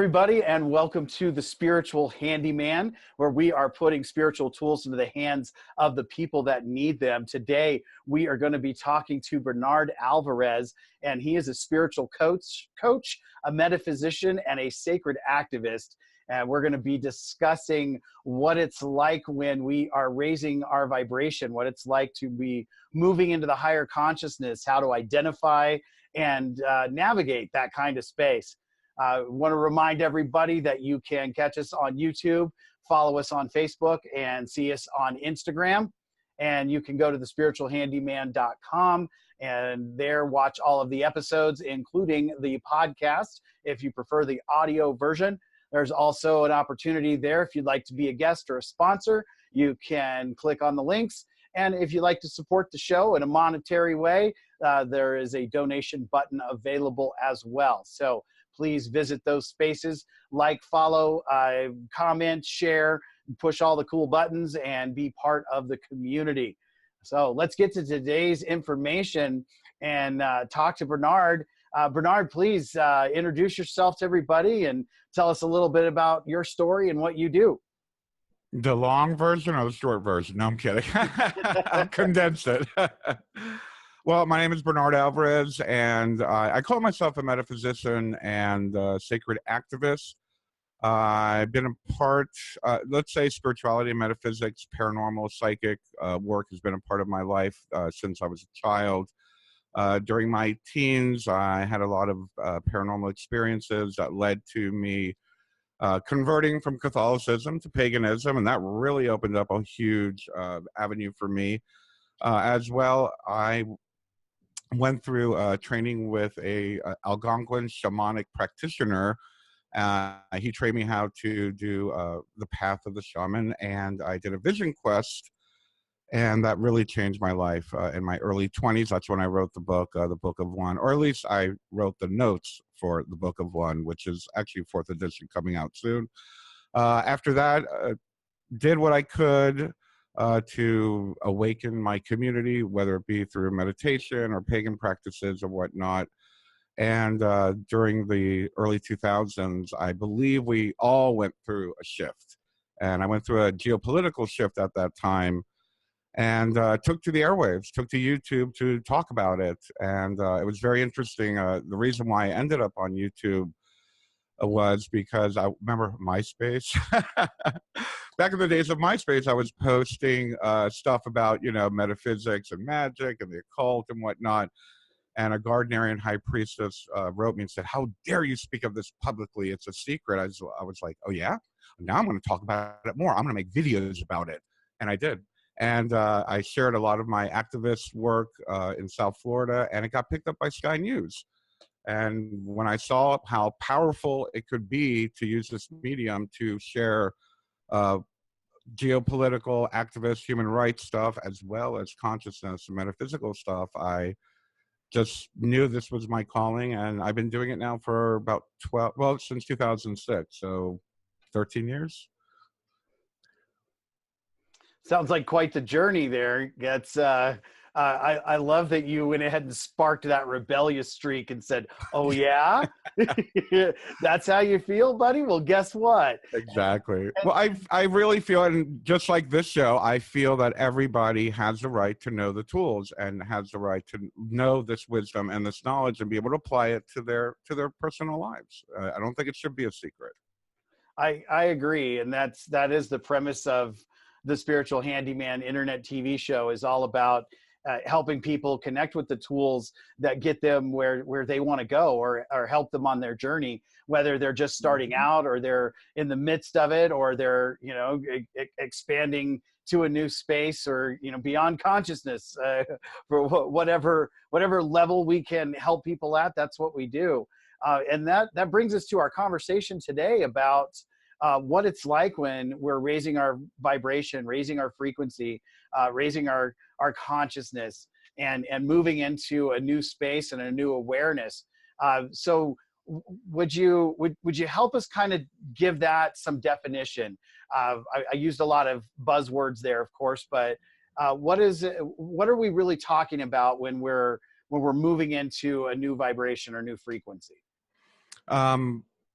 everybody, and welcome to the Spiritual Handyman, where we are putting spiritual tools into the hands of the people that need them. Today, we are going to be talking to Bernard Alvarez, and he is a spiritual coach, a metaphysician, and a sacred activist. And we're going to be discussing what it's like when we are raising our vibration, what it's like to be moving into the higher consciousness, how to identify and navigate that kind of space. I want to remind everybody that you can catch us on YouTube, follow us on Facebook, and see us on Instagram. And you can go to thespiritualhandyman.com and there watch all of the episodes, including the podcast, if you prefer the audio version. There's also an opportunity there if you'd like to be a guest or a sponsor. You can click on the links. And if you'd like to support the show in a monetary way, there is a donation button available as well. So please visit those spaces, like, follow, comment, share, push all the cool buttons, and be part of the community. So let's get to today's information and talk to Bernard. Bernard, please introduce yourself to everybody and tell us a little bit about your story and what you do. The long version or the short version? No, I'm kidding. I'll condense it. Well, my name is Bernard Alvarez, and I call myself a metaphysician and sacred activist. I've been a part, let's say spirituality and metaphysics, paranormal, psychic work has been a part of my life since I was a child. During my teens, I had a lot of paranormal experiences that led to me converting from Catholicism to paganism, and that really opened up a huge avenue for me. As well, I went through training with a Algonquin shamanic practitioner. He trained me how to do the path of the shaman, and I did a vision quest, and that really changed my life. In my early 20s, that's when I wrote the Book of One, or at least I wrote the notes for the Book of One, which is actually 4th edition coming out soon. After that, did what I could to awaken my community, whether it be through meditation or pagan practices or whatnot. And during the early 2000s, I believe we all went through a shift. And I went through a geopolitical shift at that time, and took to the airwaves, took to YouTube to talk about it. And it was very interesting. The reason why I ended up on YouTube was because I remember MySpace. Back in the days of MySpace, I was posting stuff about, metaphysics and magic and the occult and whatnot. And a Gardnerian high priestess wrote me and said, "How dare you speak of this publicly? It's a secret." I was like, "Oh yeah? Now I'm going to talk about it more. I'm going to make videos about it." And I did. And I shared a lot of my activist work in South Florida, and it got picked up by Sky News. And when I saw how powerful it could be to use this medium to share geopolitical, activist, human rights stuff, as well as consciousness and metaphysical stuff, I just knew this was my calling. And I've been doing it now for about since 2006, so 13 years. Sounds like quite the journey there. That's I love that you went ahead and sparked that rebellious streak and said, "Oh yeah, that's how you feel, buddy? Well, guess what?" Exactly. Well, I really feel, and just like this show, I feel that everybody has the right to know the tools and has the right to know this wisdom and this knowledge and be able to apply it to their personal lives. I don't think it should be a secret. I agree, and that is the premise of the Spiritual Handyman internet TV show. Is all about helping people connect with the tools that get them where they want to go, or help them on their journey, whether they're just starting out or they're in the midst of it, or they're expanding to a new space, or beyond consciousness, for whatever level we can help people at. That's what we do, and that brings us to our conversation today about what it's like when we're raising our vibration, raising our frequency, raising our consciousness, and moving into a new space and a new awareness. So would you help us kind of give that some definition? I used a lot of buzzwords there, of course, but what are we really talking about when we're moving into a new vibration or new frequency?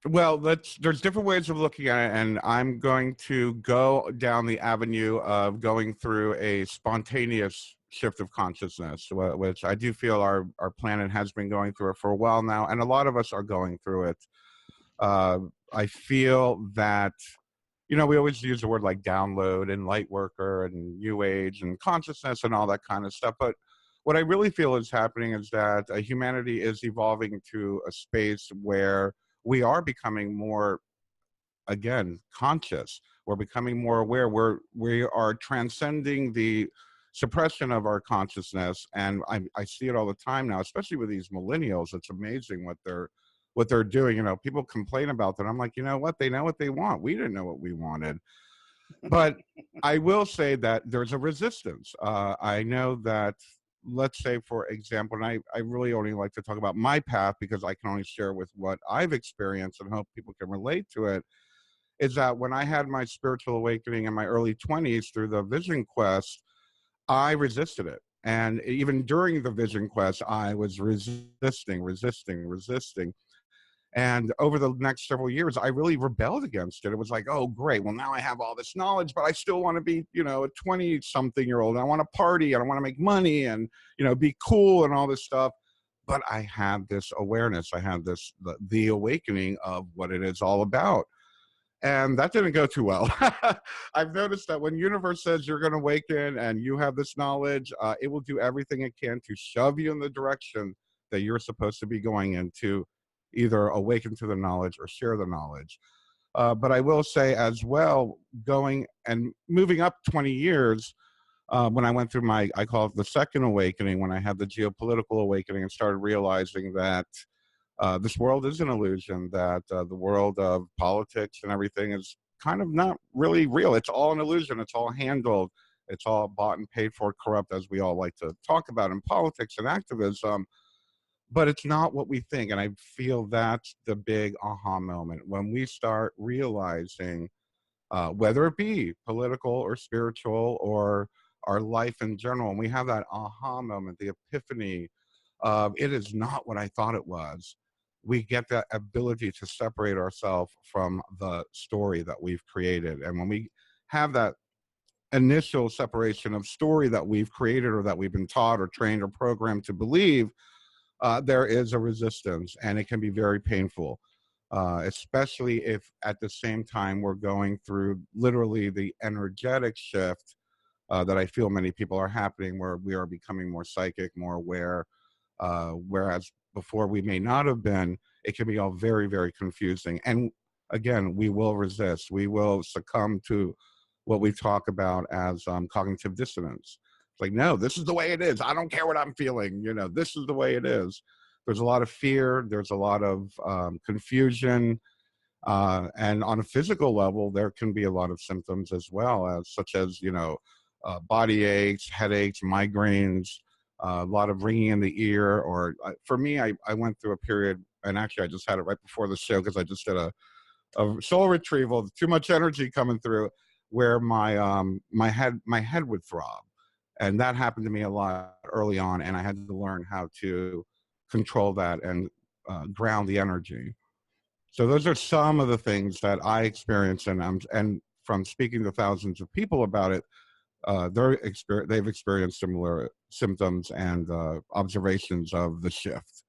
Well, there's different ways of looking at it, and I'm going to go down the avenue of going through a spontaneous shift of consciousness, which I do feel our planet has been going through it for a while now, and a lot of us are going through it. I feel that, you know, we always use the word like download and light worker and new age and consciousness and all that kind of stuff, but what I really feel is happening is that humanity is evolving to a space where we are becoming more, again, conscious. We're becoming more aware. We are transcending the suppression of our consciousness, and I see it all the time now, especially with these millennials. It's amazing what they're doing. You know, people complain about that. I'm like, you know what? They know what they want. We didn't know what we wanted. But I will say that there's a resistance. I know that, let's say, for example, and I really only like to talk about my path because I can only share with what I've experienced and hope people can relate to it, is that when I had my spiritual awakening in my early 20s through the vision quest, I resisted it. And even during the vision quest, I was resisting. And over the next several years, I really rebelled against it. It was like, oh, great. Well, now I have all this knowledge, but I still want to be, you know, a 20-something-year-old. I want to party and I want to make money and, you know, be cool and all this stuff. But I have this awareness. I have this, the awakening of what it is all about. And that didn't go too well. I've noticed that when universe says you're going to awaken and you have this knowledge, it will do everything it can to shove you in the direction that you're supposed to be going into, either awaken to the knowledge or share the knowledge. But I will say as well, going and moving up 20 years, when I went through my, I call it the second awakening, when I had the geopolitical awakening and started realizing that this world is an illusion, that the world of politics and everything is kind of not really real. It's all an illusion. It's all handled. It's all bought and paid for, corrupt, as we all like to talk about in politics and activism. But it's not what we think. And I feel that's the big aha moment when we start realizing, whether it be political or spiritual or our life in general, and we have that aha moment, the epiphany of it is not what I thought it was. We get that ability to separate ourselves from the story that we've created. And when we have that initial separation of story that we've created or that we've been taught or trained or programmed to believe, there is a resistance, and it can be very painful, especially if at the same time we're going through literally the energetic shift that I feel many people are happening, where we are becoming more psychic, more aware, whereas before we may not have been. It can be all very, very confusing. And again, we will resist. We will succumb to what we talk about as cognitive dissonance. It's like, no, this is the way it is. I don't care what I'm feeling. You know, this is the way it is. There's a lot of fear. There's a lot of confusion. And on a physical level, there can be a lot of symptoms as well, such as, you know, body aches, headaches, migraines, a lot of ringing in the ear. Or for me, I went through a period, and actually I just had it right before the show because I just did a soul retrieval, too much energy coming through, where my head would throb. And that happened to me a lot early on, and I had to learn how to control that and ground the energy. So those are some of the things that I experienced, and from speaking to thousands of people about it, they've experienced similar symptoms and observations of the shift.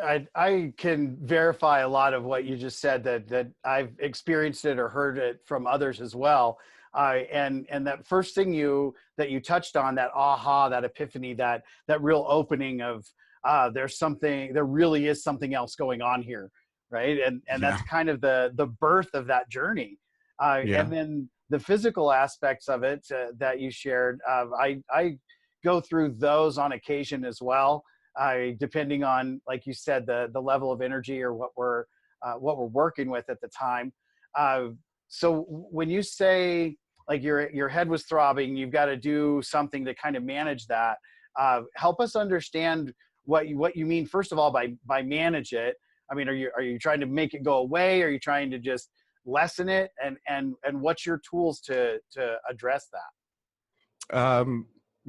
I can verify a lot of what you just said, that I've experienced it or heard it from others as well. And that first thing that you touched on, that aha, that epiphany, that real opening of there really is something else going on here, right? And Yeah. that's kind of the birth of that journey. Yeah. And then the physical aspects of it that you shared, I go through those on occasion as well. Depending on, like you said, the level of energy or what we're working with at the time. So when you say like your head was throbbing, you've got to do something to kind of manage that. Help us understand what you mean, first of all, by manage it. I mean, are you trying to make it go away? Are you trying to just lessen it? And what's your tools to address that?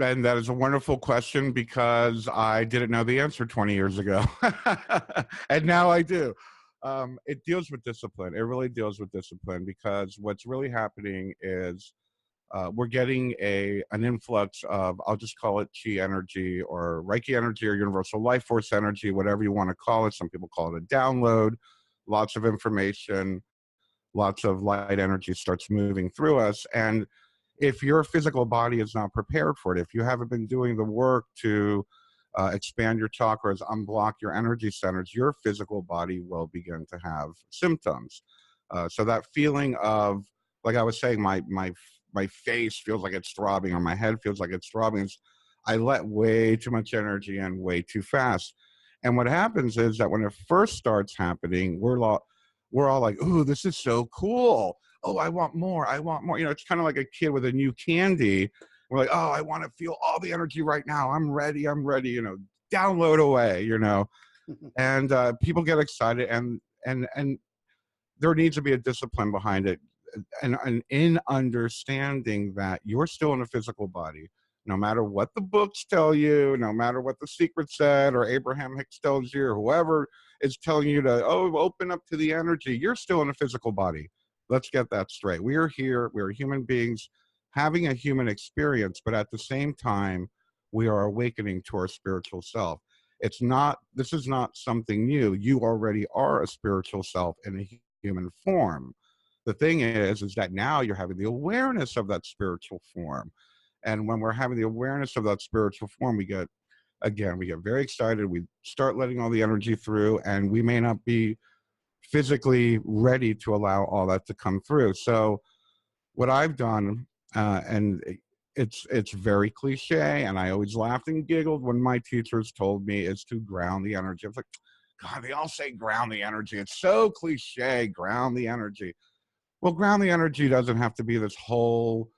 And that is a wonderful question, because I didn't know the answer 20 years ago. And now I do. It deals with discipline. It really deals with discipline, because what's really happening is we're getting an influx of, I'll just call it chi energy or Reiki energy or universal life force energy, whatever you want to call it. Some people call it a download. Lots of information, lots of light energy starts moving through us. And if your physical body is not prepared for it, if you haven't been doing the work to expand your chakras, unblock your energy centers, your physical body will begin to have symptoms. So that feeling of, like I was saying, my face feels like it's throbbing, or my head feels like it's throbbing. I let way too much energy in way too fast. And what happens is that when it first starts happening, we're all like, "Ooh, this is so cool. Oh, I want more. I want more." You know, it's kind of like a kid with a new candy. We're like, "Oh, I want to feel all the energy right now. I'm ready. I'm ready." You know, download away. You know, and people get excited, and there needs to be a discipline behind it, and in understanding that you're still in a physical body. No matter what the books tell you, no matter what The Secret said, or Abraham Hicks tells you, or whoever is telling you to, oh, open up to the energy, you're still in a physical body. Let's get that straight. We are here, we are human beings having a human experience, but at the same time, we are awakening to our spiritual self. This is not something new. You already are a spiritual self in a human form. The thing is that now you're having the awareness of that spiritual form. And when we're having the awareness of that spiritual form, we get very excited. We start letting all the energy through, and we may not be physically ready to allow all that to come through. So what I've done, and it's very cliche, and I always laughed and giggled when my teachers told me, is to ground the energy. I was like, God, they all say ground the energy. It's so cliche, ground the energy. Well, ground the energy doesn't have to be this whole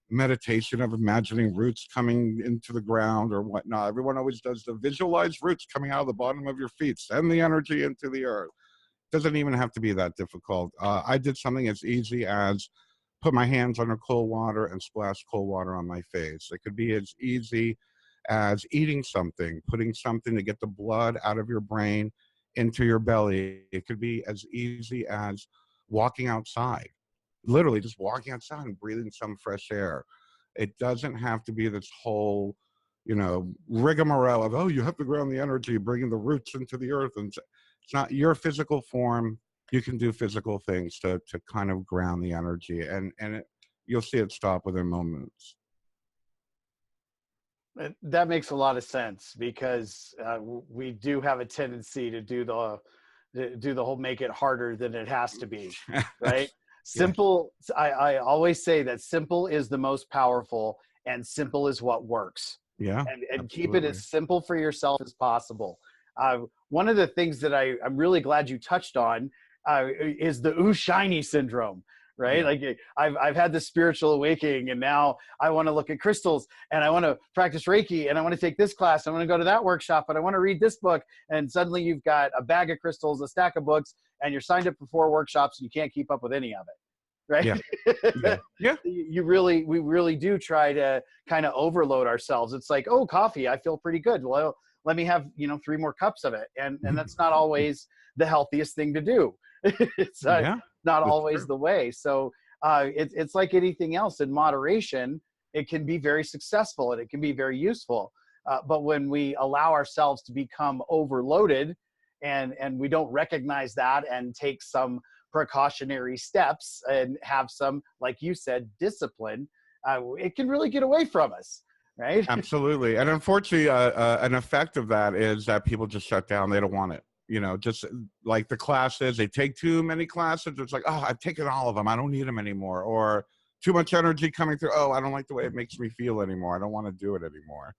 meditation of imagining roots coming into the ground or whatnot. Everyone always does the visualize roots coming out of the bottom of your feet, send the energy into the earth. Doesn't even have to be that difficult. I did something as easy as put my hands under cold water and splash cold water on my face. It could be as easy as eating something, putting something to get the blood out of your brain into your belly. It could be as easy as walking outside, literally just walking outside and breathing some fresh air. It doesn't have to be this whole, rigmarole of, oh, you have to ground the energy, bringing the roots into the earth. And it's not your physical form. You can do physical things to kind of ground the energy, and you'll see it stop within moments. That makes a lot of sense, because we do have a tendency to do the whole make it harder than it has to be, right? Simple. I always say that simple is the most powerful, and simple is what works. Yeah. And keep it as simple for yourself as possible. One of the things that I'm really glad you touched on is the ooh shiny syndrome, right? Yeah. Like I've had this spiritual awakening, and now I want to look at crystals, and I want to practice Reiki, and I want to take this class, I want to go to that workshop, but I want to read this book. And suddenly you've got a bag of crystals, a stack of books, and you're signed up for 4 workshops, and you can't keep up with any of it, right? Yeah. We really do try to kind of overload ourselves. It's like, oh, coffee, I feel pretty good. Well, let me have 3 more cups of it, and that's not always the healthiest thing to do. It's not always the way. So it's like anything else. In moderation, it can be very successful, and it can be very useful. But when we allow ourselves to become overloaded, and we don't recognize that and take some precautionary steps and have some, like you said, discipline, it can really get away from us. Right? Absolutely. And unfortunately, an effect of that is that people just shut down. They don't want it. Just like the classes, they take too many classes. It's like, oh, I've taken all of them. I don't need them anymore. Or too much energy coming through. Oh, I don't like the way it makes me feel anymore. I don't want to do it anymore.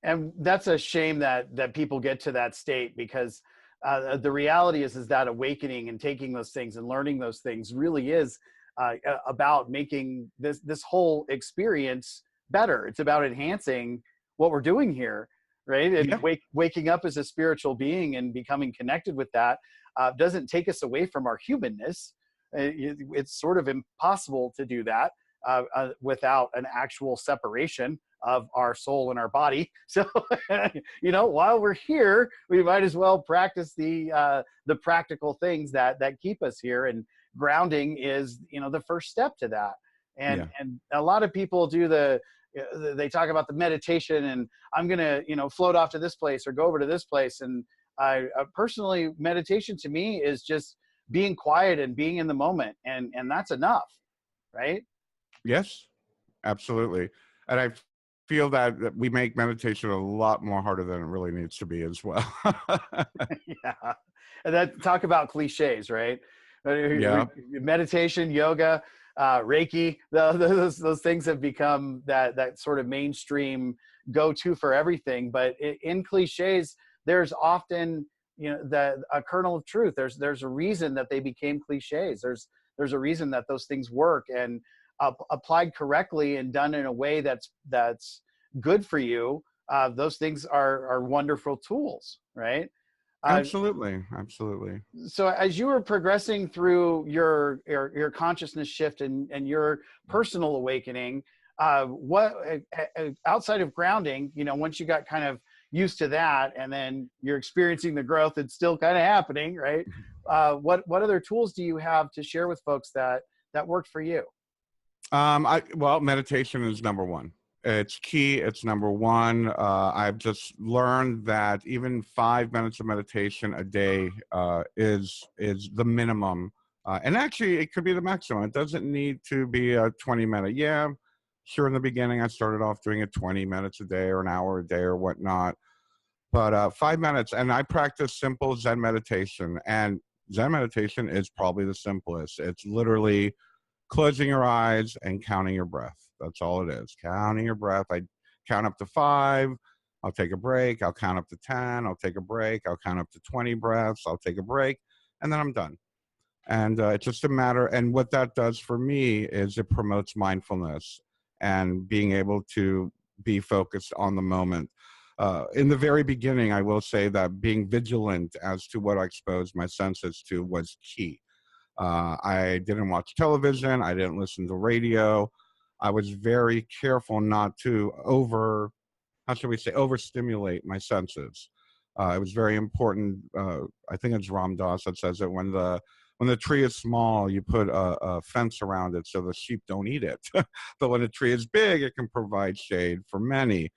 And that's a shame that people get to that state, because the reality is that awakening and taking those things and learning those things really is about making this whole experience better. It's about enhancing what we're doing here, right? And waking up as a spiritual being and becoming connected with that doesn't take us away from our humanness. It's sort of impossible to do that. without an actual separation of our soul and our body. So, while we're here, we might as well practice the practical things that keep us here. And grounding is, the first step to that. And a lot of people do they talk about the meditation, and I'm gonna, float off to this place or go over to this place. And I personally, meditation to me is just being quiet and being in the moment, and that's enough, right? Yes, absolutely. And I feel that we make meditation a lot more harder than it really needs to be as well. Yeah. And that, talk about cliches, right? Yeah. Meditation, yoga, Reiki, those things have become that sort of mainstream go-to for everything. But in cliches, there's often, a kernel of truth. There's a reason that they became cliches. There's a reason that those things work, and applied correctly and done in a way that's good for you. Those things are wonderful tools, right? Absolutely. So as you were progressing through your consciousness shift and your personal awakening, what outside of grounding, once you got kind of used to that, and then you're experiencing the growth, it's still kind of happening, right? What other tools do you have to share with folks that worked for you? Well, meditation is number one. It's key. It's number one. I've just learned that even 5 minutes of meditation a day is the minimum. And actually, it could be the maximum. It doesn't need to be a 20-minute. Yeah, sure, in the beginning, I started off doing it 20 minutes a day or an hour a day or whatnot. But 5 minutes, and I practice simple Zen meditation. And Zen meditation is probably the simplest. It's literally closing your eyes and counting your breath. That's all it is. Counting your breath. I count up to 5. I'll take a break. I'll count up to 10. I'll take a break. I'll count up to 20 breaths. I'll take a break. And then I'm done. And it's just a matter. And what that does for me is it promotes mindfulness and being able to be focused on the moment. In the very beginning, I will say that being vigilant as to what I exposed my senses to was key. I didn't watch television. I didn't listen to radio. I was very careful not to overstimulate my senses. It was very important. I think it's Ram Dass that says that when the tree is small, you put a fence around it so the sheep don't eat it. But when the tree is big, it can provide shade for many.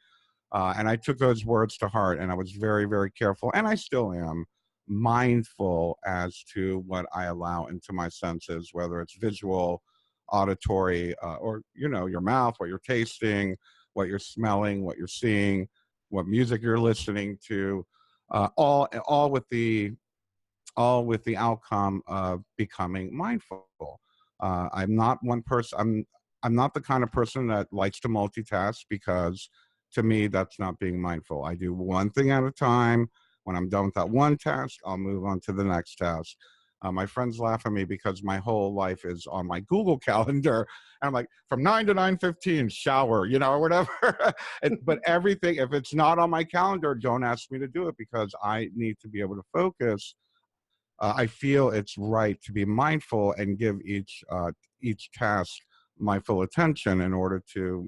And I took those words to heart, and I was very, very careful, and I still am mindful as to what I allow into my senses, whether it's visual, auditory, or your mouth, what you're tasting, what you're smelling, what you're seeing, what music you're listening to, all with the outcome of becoming mindful. I'm not one person. I'm not the kind of person that likes to multitask, because to me that's not being mindful. I do one thing at a time. When I'm done with that one task, I'll move on to the next task. My friends laugh at me because my whole life is on my Google Calendar. And I'm like, from 9 to 9:15, shower, or whatever. But everything, if it's not on my calendar, don't ask me to do it, because I need to be able to focus. I feel it's right to be mindful and give each task my full attention in order to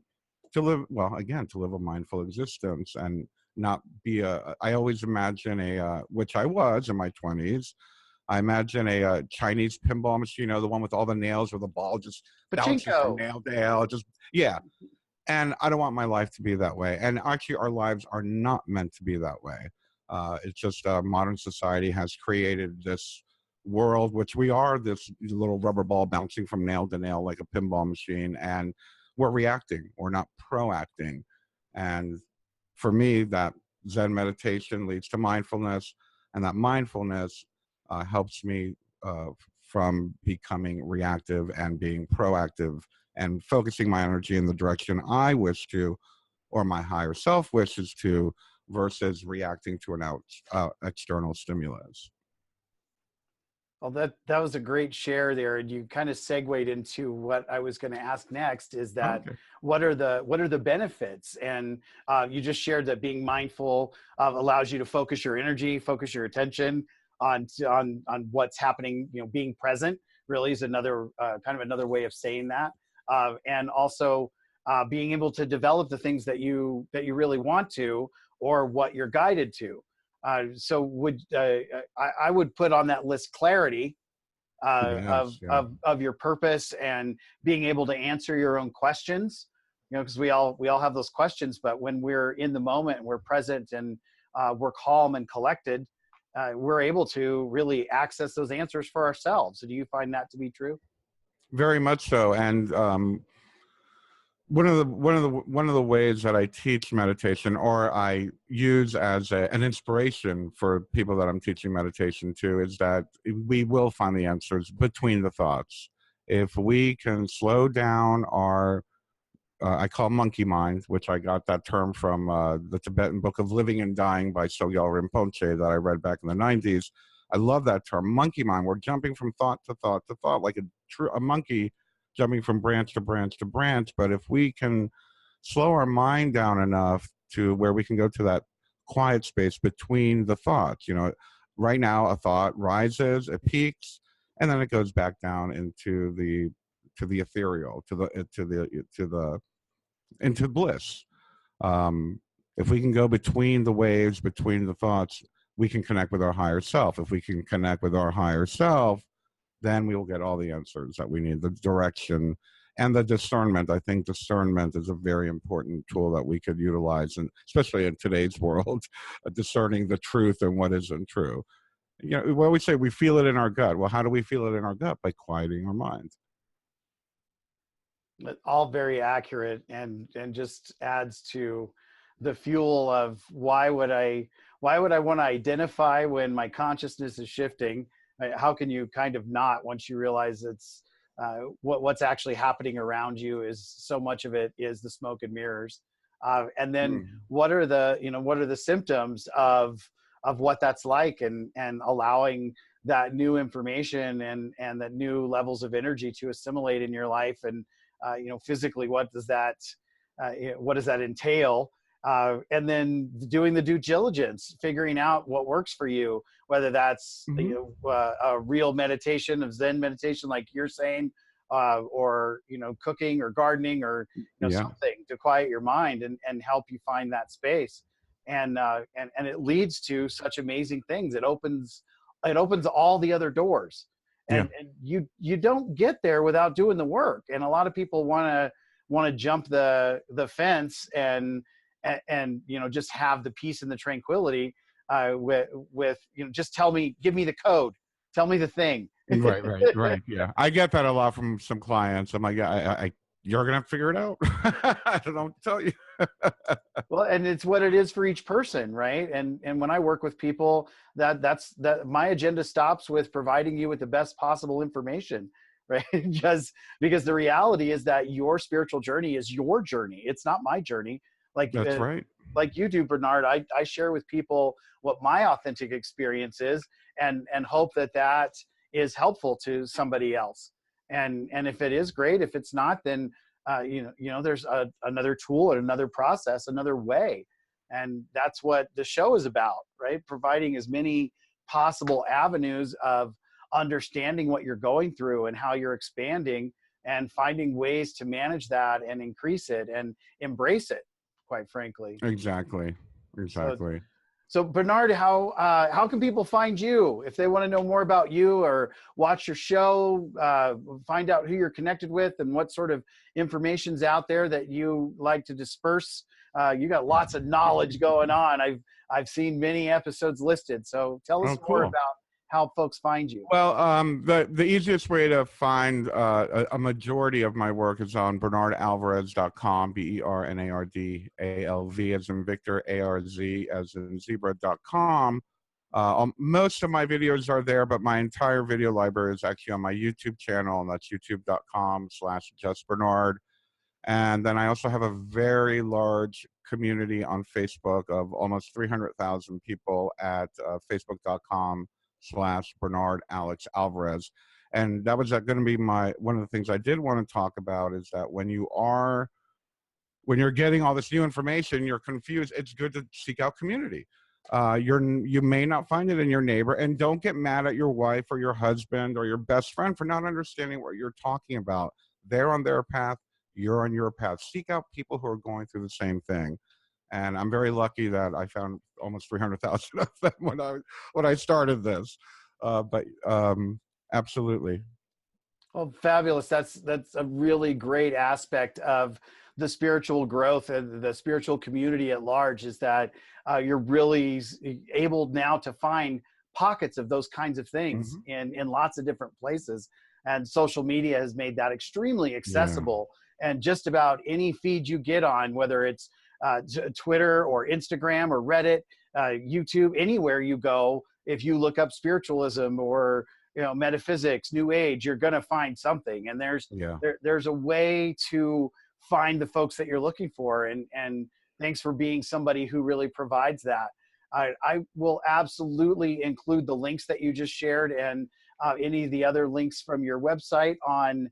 live, to live a mindful existence and not be I always imagine which I was in my 20s, I imagine a Chinese pinball machine, the one with all the nails where the ball just bounces from nail to nail. Yeah. And I don't want my life to be that way. And actually, our lives are not meant to be that way. It's just modern society has created this world, which we are this little rubber ball bouncing from nail to nail like a pinball machine. And we're reacting. We're not proacting. And for me, that Zen meditation leads to mindfulness, and that mindfulness helps me from becoming reactive and being proactive and focusing my energy in the direction I wish to, or my higher self wishes to, versus reacting to an external stimulus. Well, that was a great share there, and you kind of segued into what I was going to ask next. Is that what are the benefits? And you just shared that being mindful allows you to focus your energy, focus your attention on what's happening. Being present really is another kind of another way of saying that. and also being able to develop the things that you really want to, or what you're guided to. So I would put on that list clarity Yes, yeah. of your purpose, and being able to answer your own questions. Because we all have those questions, but when we're in the moment and we're present and we're calm and collected, we're able to really access those answers for ourselves. So do you find that to be true? Very much so. And one of the ways that I teach meditation, or I use as an inspiration for people that I'm teaching meditation to, is that we will find the answers between the thoughts. If we can slow down our I call monkey mind, which I got that term from the Tibetan book of Living and Dying by Sogyal Rinpoche that I read back in the 90s. I love that term, monkey mind. We're jumping from thought to thought to thought, like a monkey jumping from branch to branch to branch. But if we can slow our mind down enough to where we can go to that quiet space between the thoughts, right now a thought rises, it peaks, and then it goes back down into the ethereal, into bliss. If we can go between the waves, between the thoughts, we can connect with our higher self. If we can connect with our higher self, then we will get all the answers that we need, the direction and the discernment. I think discernment is a very important tool that we could utilize, and especially in today's world, discerning the truth and what isn't true. We always say we feel it in our gut. Well, how do we feel it in our gut? By quieting our mind. All very accurate, and just adds to the fuel of why would I want to identify when my consciousness is shifting? How can you kind of not, once you realize it's what's actually happening around you is so much of it is the smoke and mirrors. And then what are the symptoms of what that's like, and allowing that new information and that new levels of energy to assimilate in your life, and physically, what does that entail? And then doing the due diligence, figuring out what works for you, whether that's a real meditation of Zen meditation, like you're saying, or cooking or gardening, or something to quiet your mind and help you find that space. And it leads to such amazing things. It opens all the other doors. And you don't get there without doing the work. And a lot of people want to jump the fence and just have the peace and the tranquility with just give me the code, tell me the thing. Right. Yeah, I get that a lot from some clients. I'm like, you're gonna figure it out. I don't know what to tell you. Well, and it's what it is for each person, right? And when I work with people, that's my agenda stops with providing you with the best possible information, right? Just because the reality is that your spiritual journey is your journey. It's not my journey. That's right. Like you do, Bernard. I share with people what my authentic experience is, and hope that is helpful to somebody else. And if it is, great. If it's not, then there's another tool and another process, another way. And that's what the show is about, right? Providing as many possible avenues of understanding what you're going through and how you're expanding, and finding ways to manage that and increase it and embrace it, quite frankly. Exactly. So Bernard, how can people find you if they want to know more about you, or watch your show, find out who you're connected with, and what sort of information's out there that you like to disperse? You got lots of knowledge going on. I've seen many episodes listed. So tell us more about how folks find you. Well, the easiest way to find a majority of my work is on bernardalvarez.com, BERNARDALV as in Victor, ARZ as in zebra.com. Most of my videos are there, but my entire video library is actually on my YouTube channel, and that's youtube.com/justbernard. And then I also have a very large community on Facebook of almost 300,000 people at facebook.com/Bernard Alex Alvarez. And that was going to be one of the things I did want to talk about, is that when you're getting all this new information, you're confused, it's good to seek out community. You may not find it in your neighbor, and don't get mad at your wife or your husband or your best friend for not understanding what you're talking about. they're on their path, you're on your path. Seek out people who are going through the same thing. And I'm very lucky that I found almost 300,000 of them when I started this. But absolutely. Well, fabulous. That's a really great aspect of the spiritual growth and the spiritual community at large, is that you're really able now to find pockets of those kinds of things in lots of different places. And social media has made that extremely accessible. And just about any feed you get on, whether it's Twitter or Instagram or Reddit, YouTube, anywhere you go, if you look up spiritualism or metaphysics, new age, you're going to find something. And there's a way to find the folks that you're looking for. And thanks for being somebody who really provides that. I will absolutely include the links that you just shared and any of the other links from your website on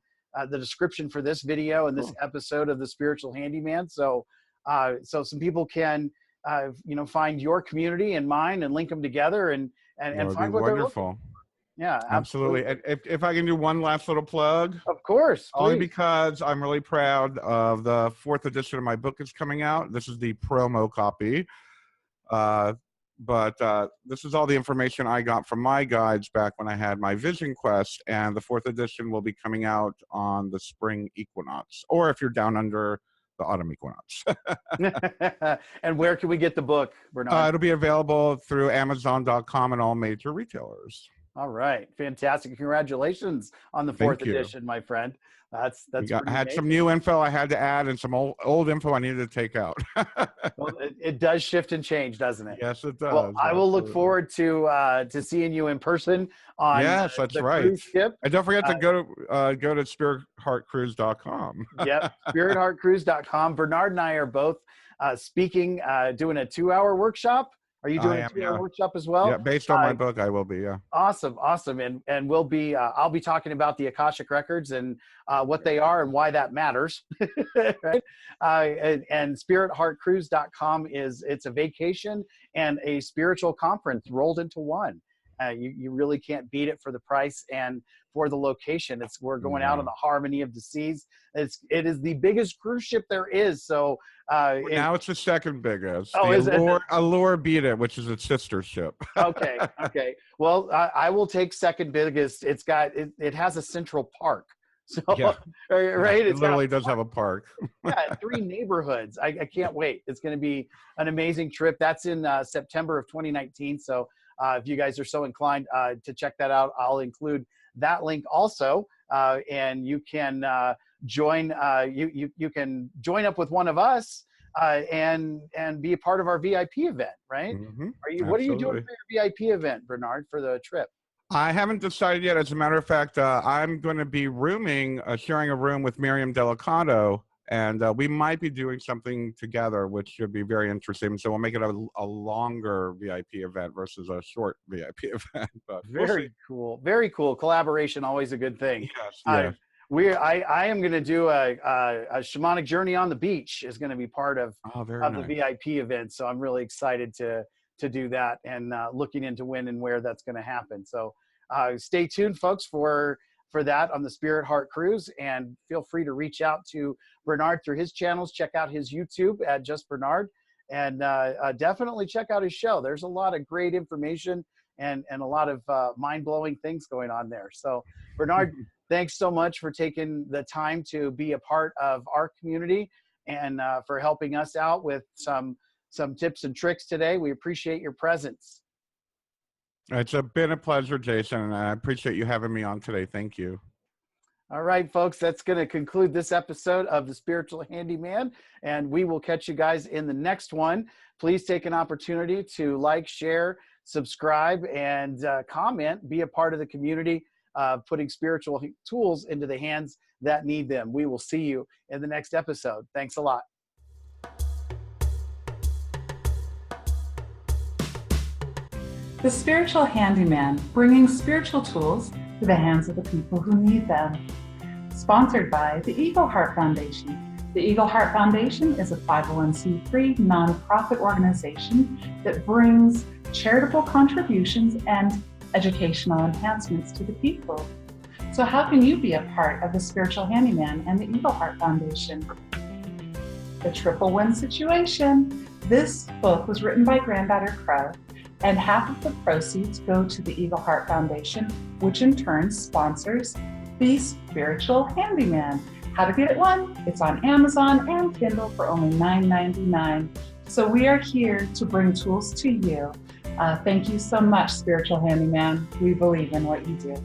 the description for this video and this episode of the Spiritual Handyman. So some people can find your community and mine and link them together and find what they're looking for. Yeah, absolutely. If I can do one last little plug. Of course, please. Only because I'm really proud of the 4th edition of my book is coming out. This is the promo copy. But this is all the information I got from my guides back when I had my vision quest, and the 4th edition will be coming out on the spring equinox, or if you're down under, the autumn equinox. And where can we get the book, Bernard? It'll be available through Amazon.com and all major retailers. All right, fantastic! Congratulations on the 4th edition, my friend. That's I had some new info I had to add and some old info I needed to take out. Well, it does shift and change, doesn't it? Yes, it does. Well, I will look forward to seeing you in person on the cruise ship. And don't forget to go to spiritheartcruise.com. Yep, spiritheartcruise.com. Bernard and I are both speaking, doing a 2-hour workshop. Are you doing a 2-hour workshop as well? Yeah, based on my book, I will be, yeah. Awesome. And we'll be, I'll be talking about the Akashic Records and what they are and why that matters, right? And spiritheartcruise.com it's a vacation and a spiritual conference rolled into one. You really can't beat it for the price and for the location. We're going out on the harmony of the seas. It is the biggest cruise ship there is. So now it's the second biggest. Oh, is it? Allure beat it, which is its sister ship. Okay. Well, I will take second biggest. It has a central park. So right, it literally does have a park. 3 neighborhoods. I can't wait. It's going to be an amazing trip. That's in September of 2019. So if you guys are so inclined to check that out, I'll include that link also, and you can join. You can join up with one of us and be a part of our VIP event, right? What are you doing for your VIP event, Bernard, for the trip? I haven't decided yet. As a matter of fact, I'm going to be sharing a room with Miriam Delicato, and we might be doing something together, which should be very interesting. So we'll make it a longer VIP event versus a short VIP event. But very cool. Very cool. Collaboration, always a good thing. Yes. I am going to do a shamanic journey on the beach is going to be part of the VIP event. So I'm really excited to do that and looking into when and where that's going to happen. So stay tuned, folks, for that on the Spirit Heart Cruise, and feel free to reach out to Bernard through his channels. Check out his YouTube at Just Bernard, and definitely check out his show. There's a lot of great information and a lot of mind-blowing things going on there. So Bernard, thanks so much for taking the time to be a part of our community and for helping us out with some tips and tricks today. We appreciate your presence. It's been a pleasure, Jason, and I appreciate you having me on today. Thank you. All right, folks, that's going to conclude this episode of the Spiritual Handyman, and we will catch you guys in the next one. Please take an opportunity to like, share, subscribe, and comment. Be a part of the community, putting spiritual tools into the hands that need them. We will see you in the next episode. Thanks a lot. The Spiritual Handyman, bringing spiritual tools to the hands of the people who need them. Sponsored by the Eagle Heart Foundation. The Eagle Heart Foundation is a 501c3 nonprofit organization that brings charitable contributions and educational enhancements to the people. So how can you be a part of the Spiritual Handyman and the Eagle Heart Foundation? The Triple Win Situation. This book was written by Granddaughter Crow, and half of the proceeds go to the Eagle Heart Foundation, which in turn sponsors the Spiritual Handyman. How to get it one? It's on Amazon and Kindle for only $9.99. So we are here to bring tools to you. Thank you so much, Spiritual Handyman. We believe in what you do.